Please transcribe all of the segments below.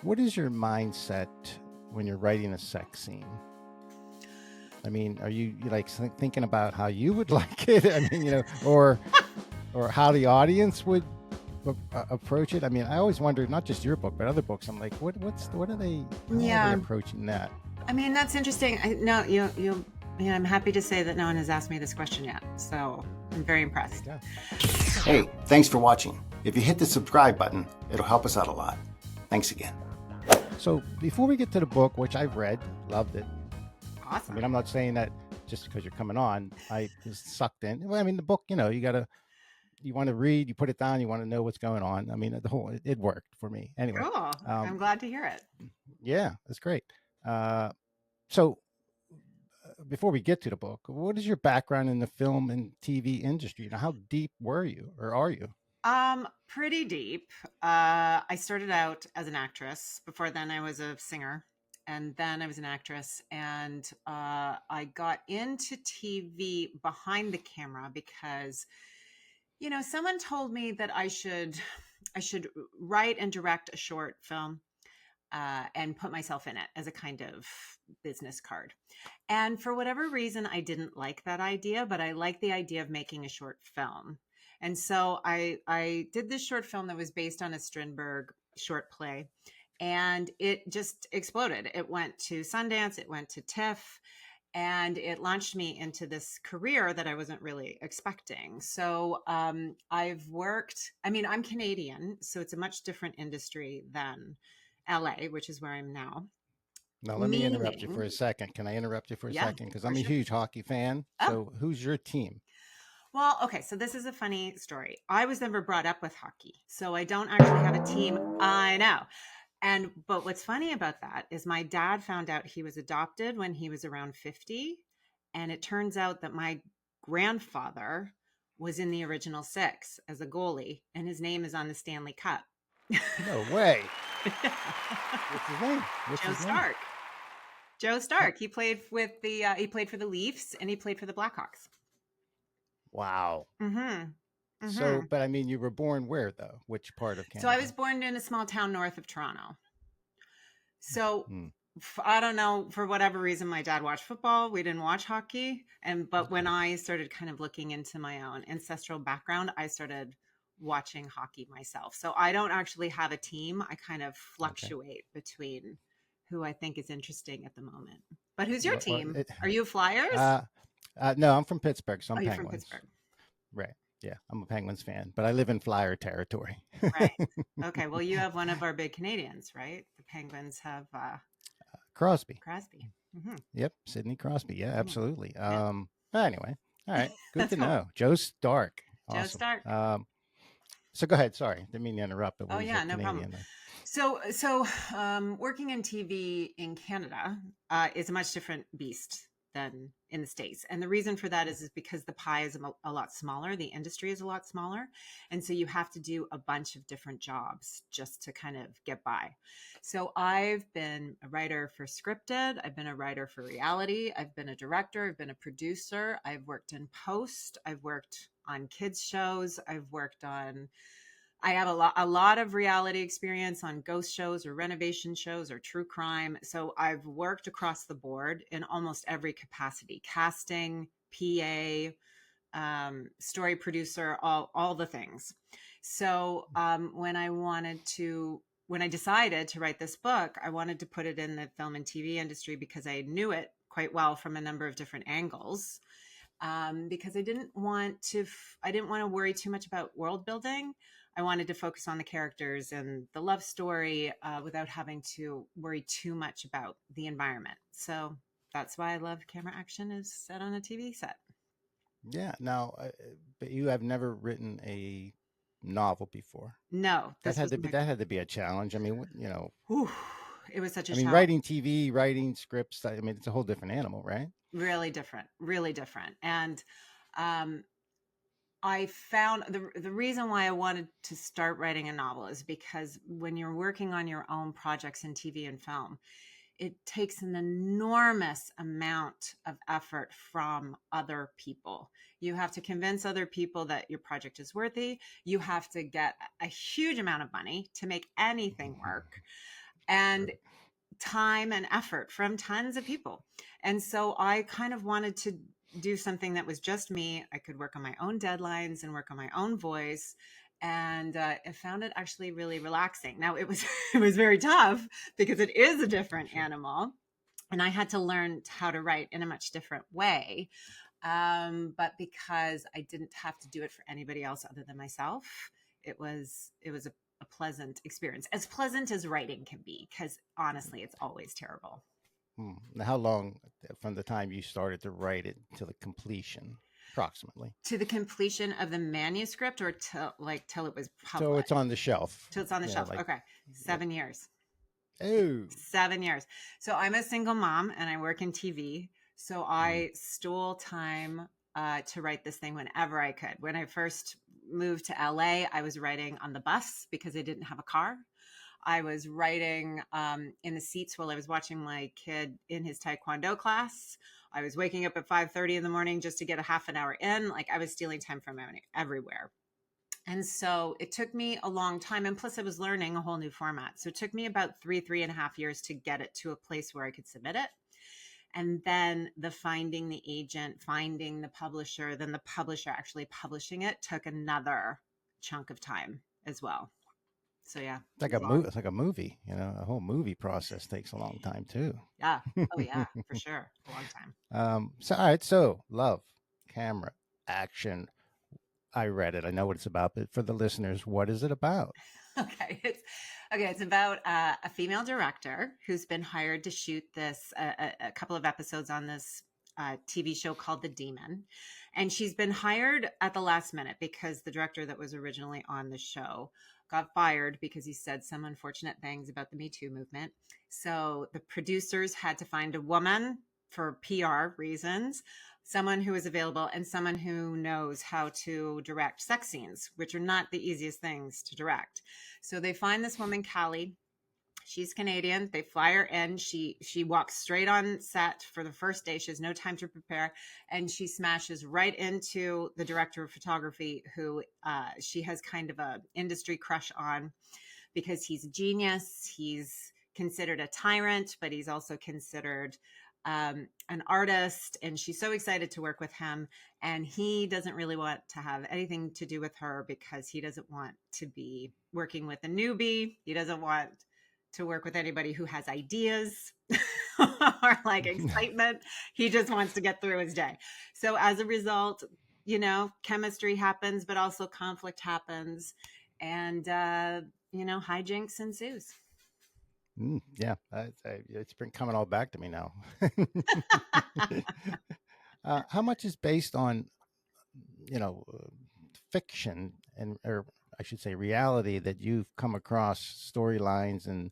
What is your mindset when you're writing a sex scene? I mean, are you like thinking about how you would like it? I mean, or how the audience would approach it. I mean, I always wondered, not just your book, but other books. I'm like, what are they? How are they Yeah, approaching that? I mean that's interesting. No, I'm happy to say that no one has asked me this question yet, so I'm very There you impressed. go. Hey, thanks for watching. If you hit the subscribe button, it'll help us out a lot. Thanks again. So before we get to the book, which I've read, loved it. I Awesome. mean, I'm not saying that just because you're coming on, I was sucked in. Well, I mean, the book, you want to read, you put it down, you want to know what's going on. I mean, it worked for me. Anyway, Cool. I'm um, glad to hear it. yeah, that's great. Uh, so before we get to the book, what is your background in the film and TV industry? How deep were you, or are you? Pretty deep. I started out as an actress. Before then, I was a singer, and then I was an actress. And I got into TV behind the camera because, someone told me that I should write and direct a short film and put myself in it as a kind of business card. And for whatever reason, I didn't like that idea, but I like the idea of making a short film. And so I did this short film that was based on a Strindberg short play, and it just exploded. It went to Sundance, it went to TIFF, and it launched me into this career that I wasn't really expecting. So I've worked, I mean, I'm Canadian, so it's a much different industry than LA, which is where I'm now. Now, let me interrupt you for Meaning, a second. Can I interrupt you for a yeah, second? Because for I'm a sure. huge hockey fan. Oh, So, who's your team? well, okay. So this is a funny story. I was never brought up with hockey, so I don't actually have a team. I know. But what's funny about that is my dad found out he was adopted when he was around 50. And it turns out that my grandfather was in the original six as a goalie, and his name is on the Stanley Cup. No way. What's his name? What's Joe his name? Stark. Joe Huh. Stark. He played for the Leafs and he played for the Blackhawks. Wow. Mm-hmm. So, Mm-hmm. but I mean, you were born where though? Which part of So I was Canada? born in a small town north of Toronto. So Hmm. I don't know, for whatever reason, my dad watched football. We didn't watch hockey. But when Okay. I started kind of looking into my own ancestral background, I started watching hockey myself. So I don't actually have a team. I kind of Okay. fluctuate between who I think is interesting at the moment. But who's your Well, team? Are you Flyers? uh, no, I'm from Pittsburgh, so I'm Oh, you're from Penguins. Pittsburgh. Right. Yeah, I'm a Penguins fan, but I live in Flyer territory. Right. Okay. Well, you have one of our big Canadians, right? The Penguins have Crosby. Crosby. Hmm. Yep, Sidney Crosby. Yeah, Hmm. absolutely. Yeah. Anyway, all right, good That's to cool. know. Joe Stark, Joe awesome. Stark. So go ahead. Sorry, didn't mean to interrupt. But Oh what was the yeah, no problem. Canadian? Working in TV in Canada is a much different beast than in the States. And the reason for that is because the pie is a lot smaller, the industry is a lot smaller. And so you have to do a bunch of different jobs just to kind of get by. So I've been a writer for scripted, I've been a writer for reality, I've been a director, I've been a producer, I've worked in post, I've worked on kids shows, I have a lot of reality experience on ghost shows or renovation shows or true crime. So I've worked across the board in almost every capacity: casting, PA, story producer, all the things. So when I decided to write this book, I wanted to put it in the film and TV industry because I knew it quite well from a number of different angles. Because I didn't want to worry too much about world building. I wanted to focus on the characters and the love story without having to worry too much about the environment. So that's why I love camera action is set on a TV set. Yeah. Now, but you have never written a novel before. No, That this had was to be my. that had to be a challenge. I mean, Whew, it was such a I mean, challenge. writing TV, writing scripts. I mean, it's a whole different animal, right? Really different, really different. And um, I found the reason why I wanted to start writing a novel is because when you're working on your own projects in TV and film, it takes an enormous amount of effort from other people. You have to convince other people that your project is worthy. You have to get a huge amount of money to make anything work. and time and effort from tons of people. And so I kind of wanted to do something that was just me. I could work on my own deadlines and work on my own voice. And I found it actually really relaxing. Now it was it was very tough because it is a different Sure. animal, and I had to learn how to write in a much different way. But because I didn't have to do it for anybody else other than myself, it was a pleasant experience, as pleasant as writing can be, because honestly, it's always terrible. Now, how long from the time you started to write it to the completion, approximately? To the completion of the manuscript, or till it was So it's published, on the shelf. till it's on the Yeah, shelf. like Okay, yeah. 7 years. Oh, 7 years. So I'm a single mom and I work in TV. So mm, I stole time to write this thing whenever I could. When I first moved to LA, I was writing on the bus because I didn't have a car. I was writing in the seats while I was watching my kid in his taekwondo class. I was waking up at 5:30 in the morning just to get a half an hour in. Like, I was stealing time from everywhere. And so it took me a long time. And plus, I was learning a whole new format. So it took me about 3.5 years to get it to a place where I could submit it. And then the finding the agent, finding the publisher, then the publisher actually publishing it took another chunk of time as well. So yeah, it's it like was a movie. long. It's like a movie. You know, a whole movie process takes a long time too. Yeah. Oh yeah, for sure. A long time. So all right. So love, camera, action. I read it. I know what it's about, but for the listeners, what is it about? It's about a female director who's been hired to shoot this a couple of episodes on this TV show called The Demon, and she's been hired at the last minute because the director that was originally on the show got fired because he said some unfortunate things about the Me Too movement. So the producers had to find a woman for PR reasons, someone who is available, and someone who knows how to direct sex scenes, which are not the easiest things to direct. So they find this woman, Callie. She's Canadian. They fly her in. She walks straight on set for the first day. She has no time to prepare, and she smashes right into the director of photography, who she has kind of a industry crush on because he's a genius. He's considered a tyrant, but he's also considered an artist. And she's so excited to work with him. And he doesn't really want to have anything to do with her because he doesn't want to be working with a newbie. He doesn't want to work with anybody who has ideas or like excitement. He just wants to get through his day. So as a result, chemistry happens, but also conflict happens. And hijinks ensues. Yeah, it's been coming all back to me now. How much is based on, you know, fiction and, or I should say, reality that you've come across storylines and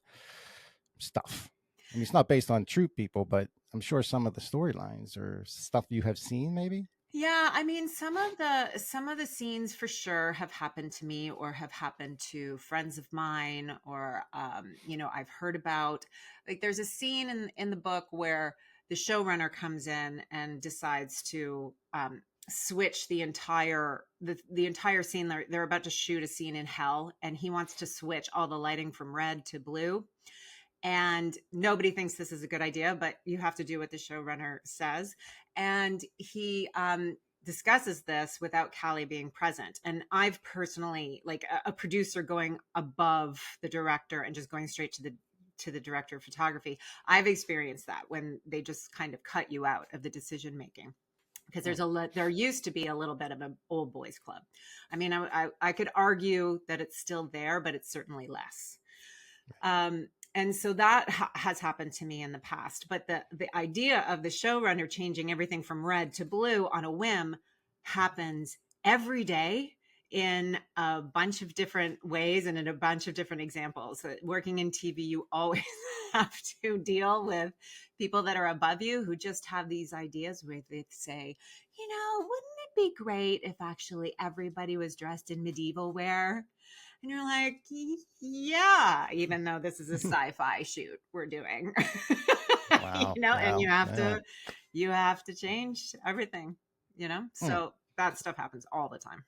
stuff? I mean, it's not based on true people, but I'm sure some of the storylines or stuff you have seen, maybe. Yeah, I mean, some of the scenes for sure have happened to me or have happened to friends of mine, or I've heard about. Like, there's a scene in the book where the showrunner comes in and decides to switch the entire scene. They're about to shoot a scene in hell, and he wants to switch all the lighting from red to blue. And nobody thinks this is a good idea, but you have to do what the showrunner says. And he discusses this without Callie being present. And I've personally, like a producer going above the director and just going straight to the director of photography, I've experienced that when they just kind of cut you out of the decision making, because Hmm. there used to be a little bit of an old boys club. I mean, I could argue that it's still there, but it's certainly less. And so that has happened to me in the past. But the idea of the showrunner changing everything from red to blue on a whim happens every day in a bunch of different ways and in a bunch of different examples. Working in TV, you always have to deal with people that are above you who just have these ideas where they say, wouldn't it be great if actually everybody was dressed in medieval wear? And you're like, yeah, even though this is a sci-fi shoot we're doing, Wow. and Wow. Yeah. you have to change everything. Hmm. So that stuff happens all the time.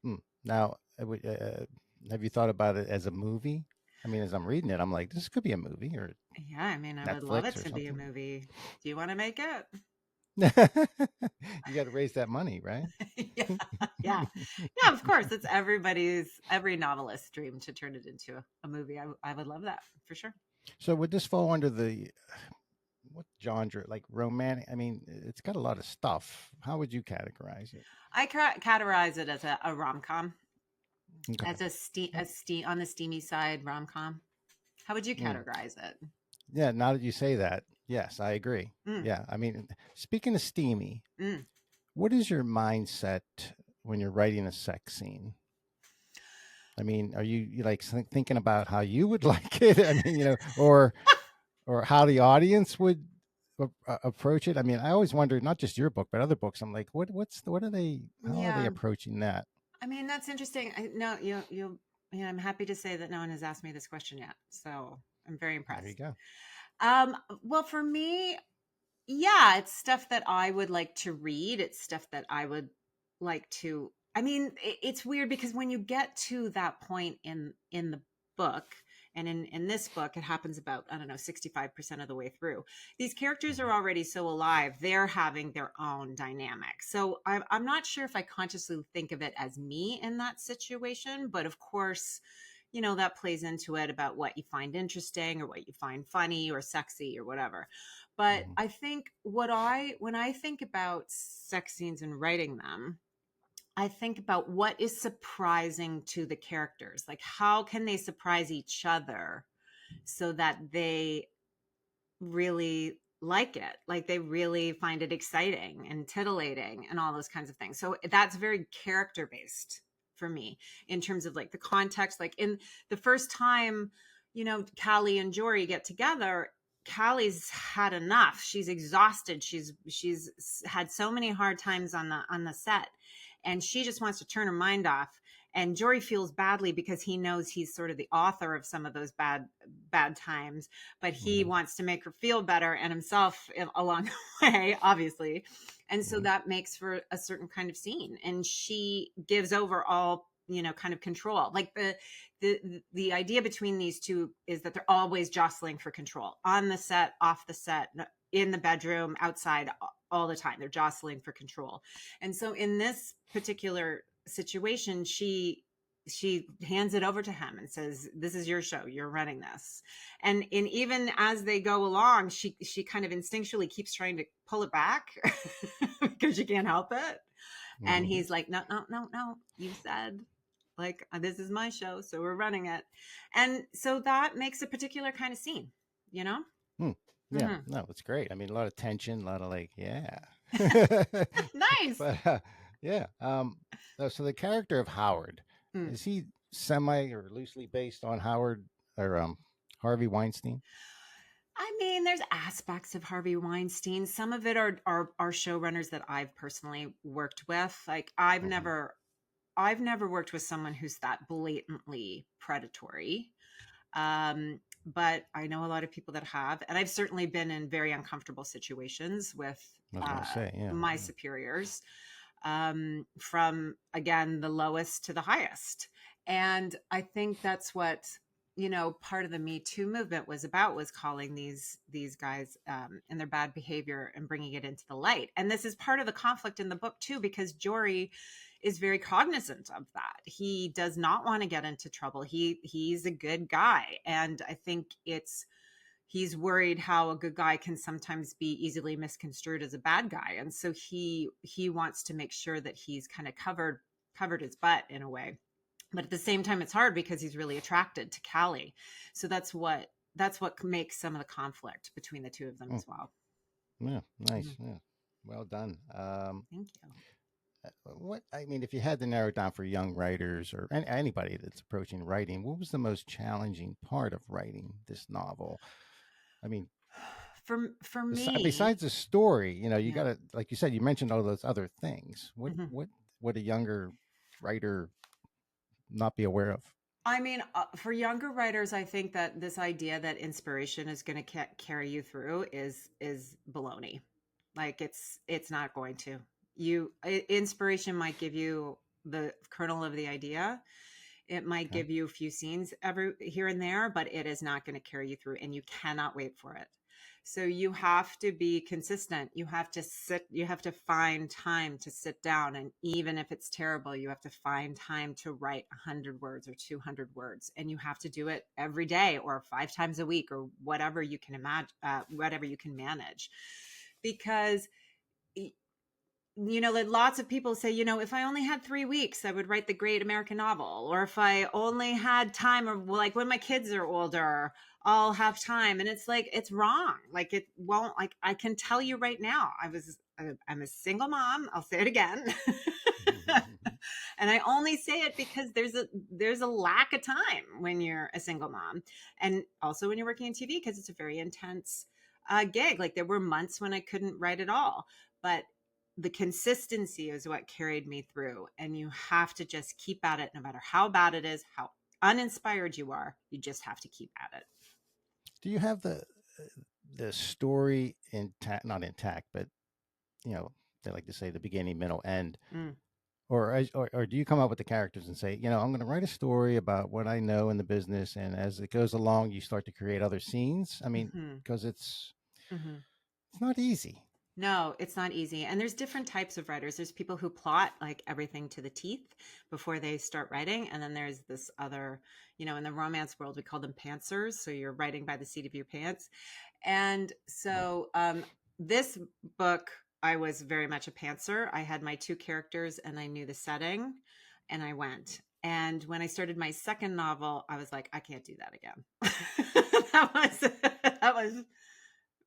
Hmm. Now, have you thought about it as a movie? I mean, as I'm reading it, I'm like, this could be a movie or Yeah, I mean, I would love it Netflix or to be a something. movie. Do you want to make it? You got to raise that money, right? Yeah, yeah, yeah. Of course, it's every novelist's dream to turn it into a movie. I would love that for sure. So would this fall under the what genre? Like romantic? I mean, it's got a lot of stuff. How would you categorize it? I categorize it as a rom com, Okay. as on the steamy side rom com. How would you Mm. categorize it? Yeah. Now that you say that, yes, I agree. Mm, Yeah. I mean, speaking of steamy, mm. what is your mindset when you're writing a sex scene? I mean, are you like thinking about how you would like it? I mean, or how the audience would approach it. I mean, I always wonder, not just your book, but other books. I'm like, what are they? How are they Yeah, approaching that? I mean that's interesting. No, you. Yeah, I'm happy to say that no one has asked me this question yet, so I'm very There you impressed. go. Well, for me, yeah, it's stuff that I would like to read. It's stuff that I would like to. I mean, it's weird because when you get to that point in the book, and in this book, it happens about, I don't know, 65% of the way through. These characters are Mhm. already so alive; they're having their own dynamic. So I'm not sure if I consciously think of it as me in that situation, but of course, that plays into it about what you find interesting or what you find funny or sexy or whatever. But Mhm. I think when I think about sex scenes and writing them, I think about what is surprising to the characters. Like, how can they surprise each other so that they really like it, like they really find it exciting and titillating and all those kinds of things. So that's very character based for me in terms of like the context. Like in the first time, Callie and Jory get together, Callie's had enough. She's exhausted. She's had so many hard times on the set, and she just wants to turn her mind off. And Jory feels badly because he knows he's sort of the author of some of those bad times, but he Mhm. wants to make her feel better and himself along the way, obviously. And so Mhm. that makes for a certain kind of scene. And she gives over all, kind of control. Like the idea between these two is that they're always jostling for control on the set, off the set, in the bedroom, outside, all the time. They're jostling for control. And so in this particular situation, she hands it over to him and says, this is your show, you're running this. And even as they go along, she kind of instinctually keeps trying to pull it back because she can't help it. And Mhm. he's like, no, no, no, no, you said, like, this is my show, so we're running it. And so that makes a particular kind of scene, you know. Hmm. Yeah, Mm-hmm. no, it's great. I mean, a lot of tension, a lot of like, yeah. Nice. But yeah. So the character of Howard, Mm. is he semi or loosely based on Howard or Harvey Weinstein? I mean, there's aspects of Harvey Weinstein. Some of it are showrunners that I've personally worked with. Like Hmm. I've never worked with someone who's that blatantly predatory. But I know a lot of people that have, and I've certainly been in very uncomfortable situations with I was gonna say, yeah. my superiors, from again the lowest to the highest. And I think that's what part of the Me Too movement was about, was calling these guys and their bad behavior and bringing it into the light. And this is part of the conflict in the book too, because Jory is very cognizant of that. He does not want to get into trouble. He's a good guy, and I think he's worried how a good guy can sometimes be easily misconstrued as a bad guy, and so he wants to make sure that he's kind of covered his butt in a way. But at the same time, it's hard because he's really attracted to Callie. So that's what makes some of the conflict between the two of them Mm, as well. yeah, nice. Mhm. Yeah, well done. Thank you. What I mean, if you had to narrow it down for young writers or anybody that's approaching writing, what was the most challenging part of writing this novel? I mean, For me, besides the story, you yeah. got to, like you said, you mentioned all those other things. What Mhm. what would a younger writer not be aware of? I mean, for younger writers, I think that this idea that inspiration is going to carry you through is baloney. Like it's not going to. Inspiration might give you the kernel of the idea. It might Okay. give you a few scenes every here and there, but it is not going to carry you through, and you cannot wait for it. So you have to be consistent. You have to you have to find time to sit down. And even if it's terrible, you have to find time to write 100 words or 200 words. And you have to do it every day or 5 times a week or whatever you can imagine, whatever you can manage. Because like lots of people say, if I only had 3 weeks, I would write the great American novel. Or if I only had time, or like when my kids are older, I'll have time. And it's like, it's wrong. Like it won't, like I can tell you right now, I'm a single mom. I'll say it again. And I only say it because there's a lack of time when you're a single mom. And also when you're working in TV, because it's a very intense gig. Like there were months when I couldn't write at all, but the consistency is what carried me through. And you have to just keep at it, no matter how bad it is, how uninspired you are. You just have to keep at it. Do you have the story intact, not intact, but they like to say the beginning, middle, end, Mm. or do you come up with the characters and say, I'm going to write a story about what I know in the business, and as it goes along, you start to create other scenes? I mean, because it's not easy. No, it's not easy. And there's different types of writers. There's people who plot like everything to the teeth before they start writing. And then there's this other, in the romance world, we call them pantsers. So you're writing by the seat of your pants. And so this book, I was very much a pantser. I had my 2 characters and I knew the setting and I went. And when I started my second novel, I was like, I can't do that again. that was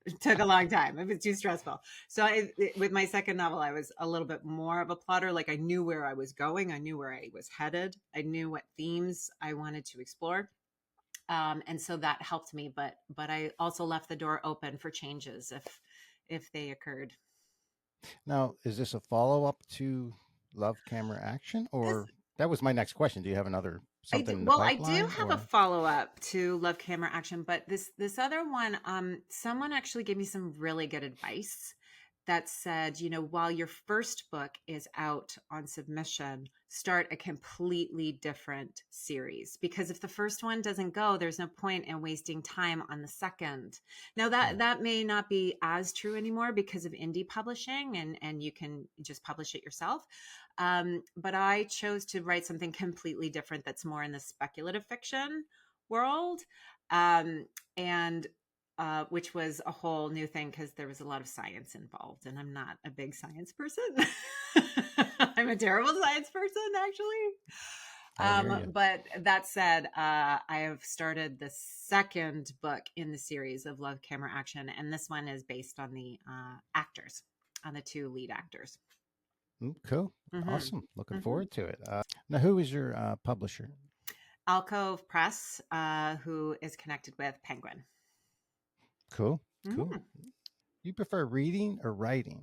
it took a long time. It was too stressful. So with my second novel, I was a little bit more of a plotter. Like I knew where I was going. I knew where I was headed. I knew what themes I wanted to explore. And so that helped me, but I also left the door open for changes if they occurred. Now, is this a follow-up to Love, Camera, Action? This Or that was my next question. Do you have another I do, something in the well, I do pipeline? have a Or follow-up to Love, Camera, Action, but this other one, someone actually gave me some really good advice that said, while your first book is out on submission, start a completely different series. Because if the first one doesn't go, there's no point in wasting time on the second. Now that may not be as true anymore because of indie publishing and you can just publish it yourself. But I chose to write something completely different that's more in the speculative fiction world. And which was a whole new thing because there was a lot of science involved, and I'm not a big science person. I'm a terrible science person, actually. But that said, I have started the second book in the series of Love, Camera, Action, and this one is based on the actors, on the 2 lead actors. Cool. Awesome. Looking forward to it. Now, who is your publisher? Alcove Press, who is connected with Penguin. Cool. You prefer reading or writing?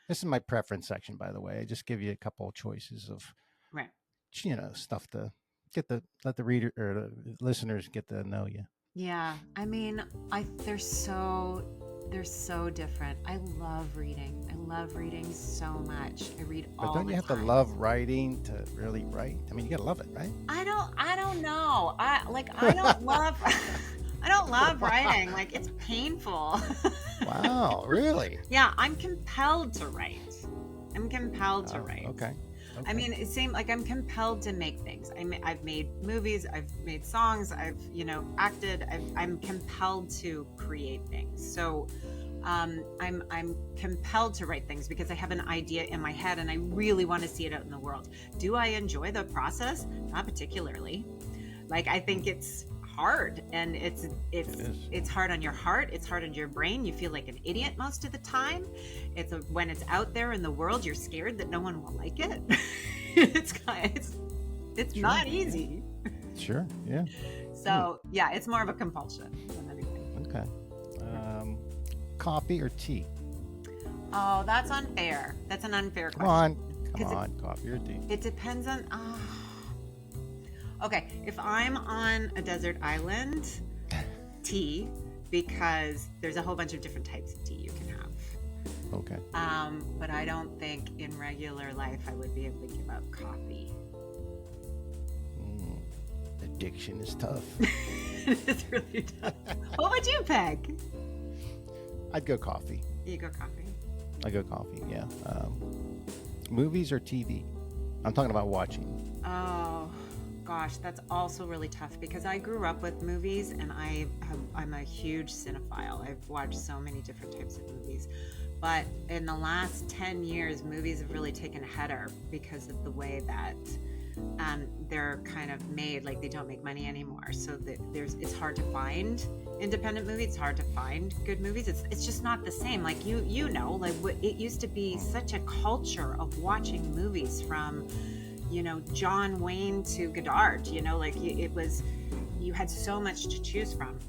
This is my preference section, by the way. I just give you a couple of choices of, right, stuff to let the reader or the listeners get to know you. Yeah, I mean, they're so different. I love reading. I love reading so much. I read all the time. But don't you have to love writing to really write? I mean, you gotta love it, right? I don't know. I don't love. I don't love writing. Like it's painful. Wow, really? Yeah, I'm compelled to write. Write. Okay. I mean, it seems like I'm compelled to make things. I've made movies, I've made songs, I've acted. I'm compelled to create things. So I'm compelled to write things because I have an idea in my head and I really want to see it out in the world. Do I enjoy the process? Not particularly. Like I think it's hard, and it's hard on your heart, it's hard on your brain. You feel like an idiot most of the time. When it's out there in the world, you're scared that no one will like it. it's sure, not easy. Sure, yeah. So yeah, it's more of a compulsion than anything. Okay. Coffee or tea? Oh, that's unfair. That's an unfair question. Come on, coffee or tea? It depends on. Okay, if I'm on a desert island, tea, because there's a whole bunch of different types of tea you can have. Okay. But I don't think in regular life I would be able to give up coffee. addiction is tough. It's really tough. What would you pick? I'd go coffee. You go coffee. I go coffee. Yeah. Movies or TV? I'm talking about watching. Oh gosh, that's also really tough because I grew up with movies and I'm a huge cinephile. I've watched so many different types of movies. But in the last 10 years, movies have really taken a header because of the way that they're kind of made. Like they don't make money anymore, so that it's hard to find independent movies. It's hard to find good movies. It's just not the same. Like you know, like it used to be such a culture of watching movies from, you know, John Wayne to Godard. You know, like it was, you had so much to choose from.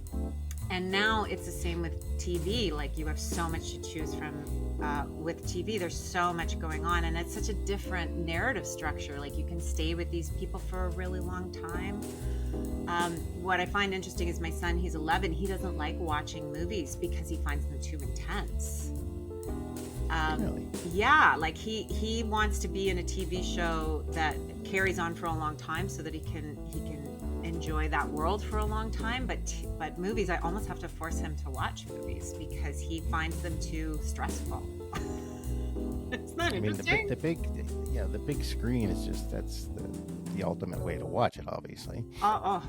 And now it's the same with TV. Like you have so much to choose from with TV. There's so much going on, and it's such a different narrative structure. Like you can stay with these people for a really long time. What I find interesting is my son, he's 11. He doesn't like watching movies because he finds them too intense. Really? Yeah, like he wants to be in a TV show that carries on for a long time so that he can enjoy that world for a long time, but movies, I almost have to force him to watch movies because he finds them too stressful. It's not interesting. The big screen is just, that's the ultimate way to watch it, obviously. Oh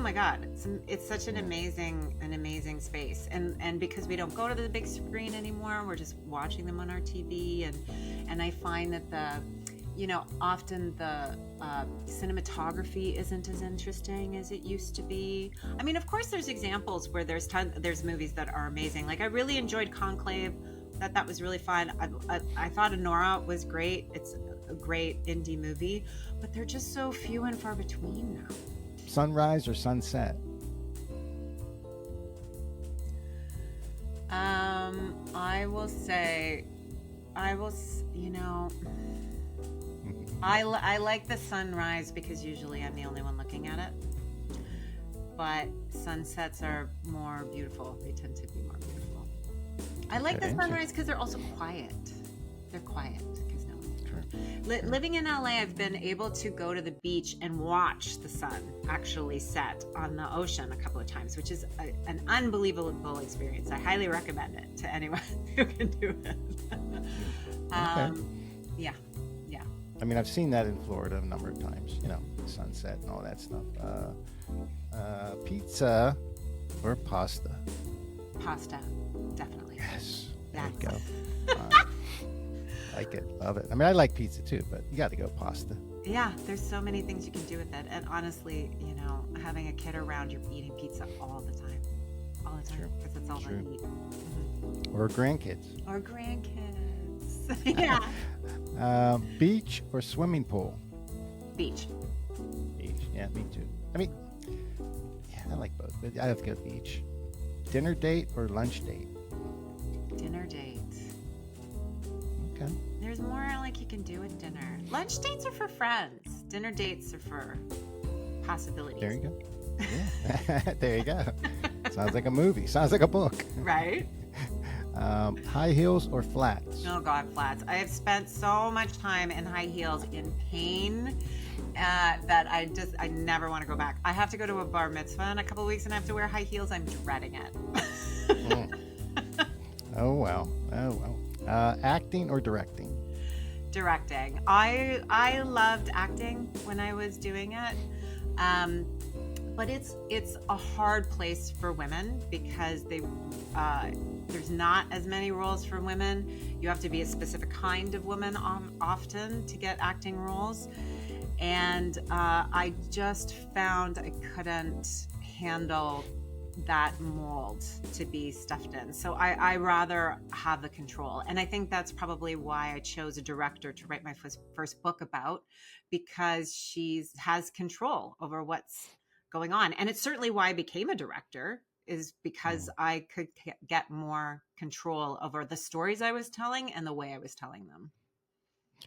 my God, it's such an amazing space, and because we don't go to the big screen anymore, we're just watching them on our TV, and I find that often the cinematography isn't as interesting as it used to be. I mean, of course, there's examples where there's movies that are amazing. Like I really enjoyed Conclave. That was really fun. I thought Anora was great. It's a great indie movie, but they're just so few and far between now. Sunrise or sunset? I will say, I like the sunrise because usually I'm the only one looking at it. But sunsets are more beautiful. They tend to be more beautiful. I like the sunrise because they're also quiet. They're quiet because no one's there. Living in LA, I've been able to go to the beach and watch the sun actually set on the ocean a couple of times, which is an unbelievable experience. I highly recommend it to anyone who can do it. Yeah. I mean, I've seen that in Florida a number of times, the sunset and all that stuff. Pizza or pasta? Pasta, definitely. Yes. There you go. Like it, love it. I mean, I like pizza too, but you got to go pasta. Yeah, there's so many things you can do with it. And honestly, having a kid around, you're eating pizza all the time. All the time, because that's all they eat. Mm-hmm. Or grandkids. Yeah. Beach or swimming pool? Beach. Yeah, me too. I mean, yeah, I like both, but I have to go beach. Dinner date or lunch date? Dinner date. Okay. There's more like you can do with dinner. Lunch dates are for friends. Dinner dates are for possibilities. There you go. Yeah. There you go. Sounds like a movie. Sounds like a book. Right? High heels or flats? Oh God, flats. I have spent so much time in high heels in pain that I never want to go back. I have to go to a bar mitzvah in a couple of weeks and I have to wear high heels. I'm dreading it. Oh well. Acting or directing? Directing. I loved acting when I was doing it. But it's a hard place for women because there's not as many roles for women. You have to be a specific kind of woman often to get acting roles. And I just found I couldn't handle that mold to be stuffed in. So I rather have the control. And I think that's probably why I chose a director to write my first book about, because she has control over what's going on. And it's certainly why I became a director, is because I could get more control over the stories I was telling and the way I was telling them.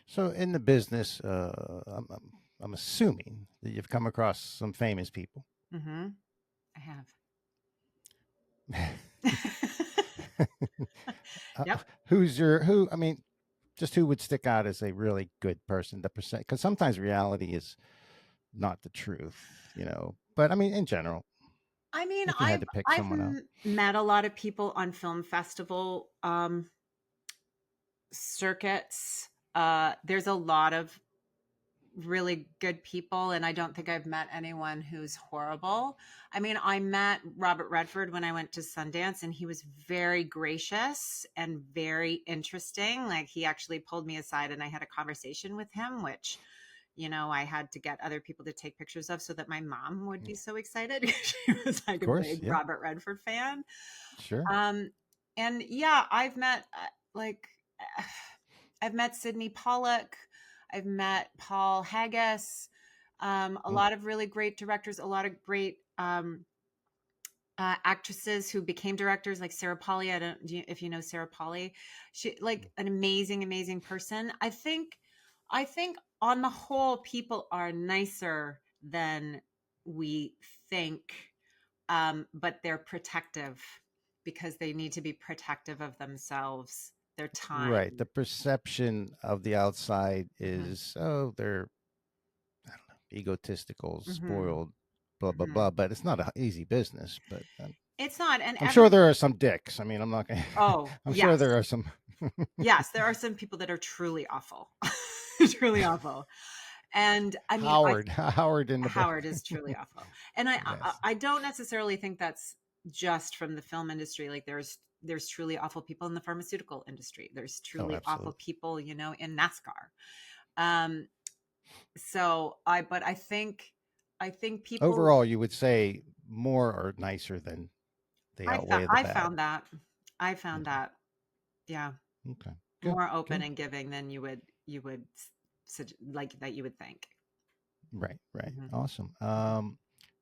So in the business, I'm assuming that you've come across some famous people. Mm-hmm. I have. Yep. Who? I mean, just who would stick out as a really good person? The percent, because sometimes reality is not the truth. but I mean, in general, I mean, if you had to pick I've someone out. met a lot of people on film festival circuits. There's a lot of really good people, and I don't think I've met anyone who's horrible. I mean, I met Robert Redford when I went to Sundance, and he was very gracious and very interesting. Like, he actually pulled me aside and I had a conversation with him, which, you know, I had to get other people to take pictures of so that my mom would be so excited. She was like Of a course, big yeah, Robert Redford fan. sure. And yeah, I've met like I've met Sydney Pollack, I've met Paul Haggis, a Mm, lot of really great directors, a lot of great actresses who became directors, like Sarah Polley. I don't if you know Sarah Polley. She like an amazing person. I think on the whole, people are nicer than we think, but they're protective because they need to be protective of themselves, their right. time. The perception of the outside Hmm. is, oh, they're, I don't know, egotistical, Hmm. spoiled, blah blah Hmm. blah. But it's not an easy business. But It's not, and I'm sure every there are some dicks. I mean, I'm not going. oh I'm sure yes, there are some. yes, there are some people that are truly awful, truly awful, and I mean, I Howard in the book. Howard is truly awful, and Yes. I don't necessarily think that's just from the film industry. Like, there's truly awful people in the pharmaceutical industry. There's Oh, truly awful absolutely. people, you know, in NASCAR. Um, but I think people, Overall, you would say more are nicer than they outweigh the I bad. found that, I found Okay. that, yeah, Okay. Good. more open Good. and giving than you would like that you would think. Right. Right. Hmm. Awesome. Hmm.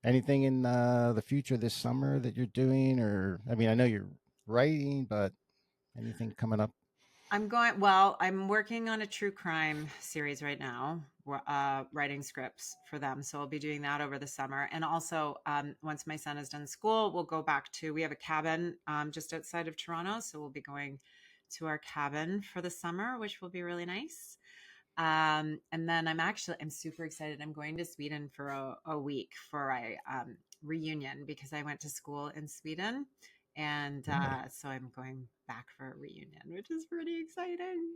Anything in the future this summer that you're doing, or I mean, I know you're writing, but anything coming up? I'm working on a true crime series right now, writing scripts for them. So I'll be doing that over the summer. And also, once my son is done school, we'll go back we have a cabin just outside of Toronto. So we'll be going to our cabin for the summer, which will be really nice. And then I'm super excited. I'm going to Sweden for a week for a reunion because I went to school in Sweden. And Really? so I'm going back for a reunion, which is pretty exciting.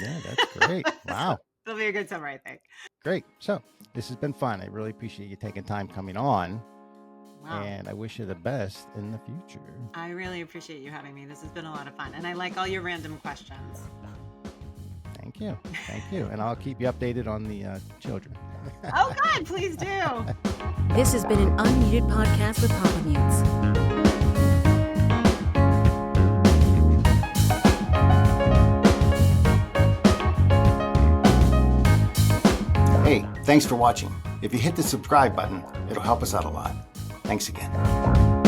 Yeah, that's great. So Wow. it'll be a good summer, I think. Great. So this has been fun. I really appreciate you taking time coming on, Wow. and I wish you the best in the future. I really appreciate you having me. This has been a lot of fun. And I like all your random questions. Thank you. Thank you. And I'll keep you updated on the children. Oh, good. Please do. This has been an unmuted podcast with Papamutes. Hey, thanks for watching. If you hit the subscribe button, it'll help us out a lot. Thanks again.